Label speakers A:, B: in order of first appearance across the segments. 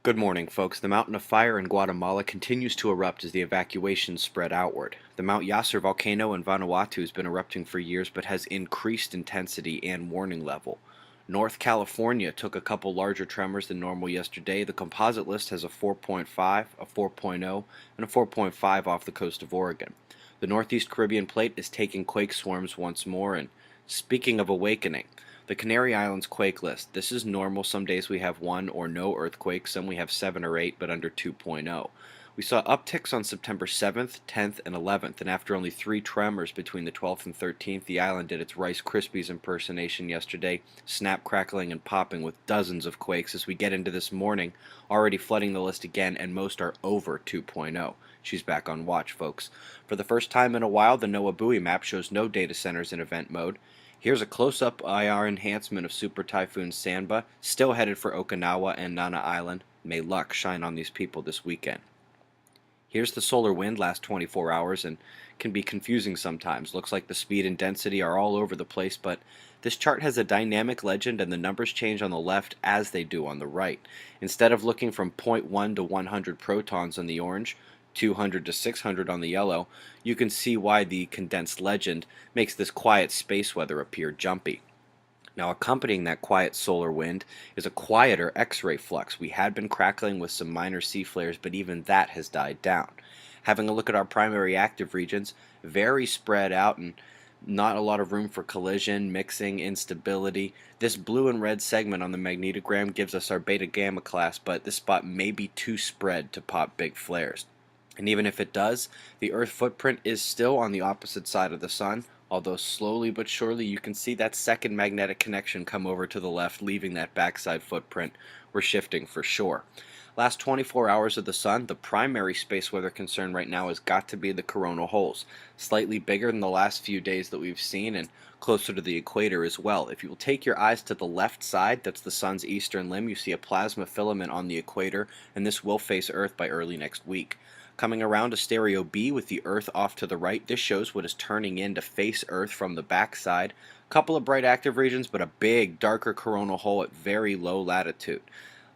A: Good morning, folks. The mountain of fire in Guatemala continues to erupt as the evacuations spread outward. The Mount Yasser volcano in Vanuatu has been erupting for years but has increased intensity and warning level. North California took a couple larger tremors than normal yesterday. The composite list has a 4.5, a 4.0, and a 4.5 off the coast of Oregon. The Northeast Caribbean plate is taking quake swarms once more, and speaking of awakening, the Canary Islands quake list. This is normal. Some days we have one or no earthquakes, some we have 7 or 8, but under 2.0. We saw upticks on September 7th, 10th, and 11th, and after only 3 tremors between the 12th and 13th, the island did its Rice Krispies impersonation yesterday, snap, crackling, and popping with dozens of quakes as we get into this morning, already flooding the list again, and most are over 2.0. She's back on watch, folks. For the first time in a while, the NOAA buoy map shows no data centers in event mode. Here's a close-up IR enhancement of Super Typhoon Sanba, still headed for Okinawa and Nana Island. May luck shine on these people this weekend. Here's the solar wind last 24 hours and can be confusing sometimes. Looks like the speed and density are all over the place, but this chart has a dynamic legend and the numbers change on the left as they do on the right. Instead of looking from zero point 0.1 to 100 protons on the orange, 200 to 600 on the yellow, you can see why the condensed legend makes this quiet space weather appear jumpy. Now, accompanying that quiet solar wind is a quieter X-ray flux. We had been crackling with some minor C flares, but even that has died down. Having a look at our primary active regions, very spread out and not a lot of room for collision, mixing, instability. This blue and red segment on the magnetogram gives us our beta gamma class, but this spot may be too spread to pop big flares. And even if it does, the Earth footprint is still on the opposite side of the Sun, although slowly but surely you can see that second magnetic connection come over to the left, leaving that backside footprint. We're shifting for sure. Last 24 hours of the Sun, the primary space weather concern right now has got to be the coronal holes. Slightly bigger than the last few days that we've seen and closer to the equator as well. If you will take your eyes to the left side, that's the Sun's eastern limb, you see a plasma filament on the equator, and this will face Earth by early next week. Coming around to stereo B with the Earth off to the right, this shows what is turning in to face Earth from the backside. Couple of bright active regions, but a big, darker coronal hole at very low latitude.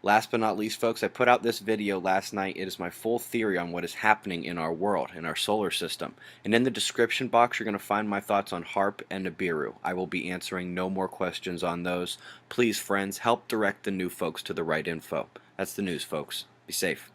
A: Last but not least, folks, I put out this video last night. It is my full theory on what is happening in our world, in our solar system. And in the description box, you're going to find my thoughts on HAARP and Nibiru. I will be answering no more questions on those. Please, friends, help direct the new folks to the right info. That's the news, folks. Be safe.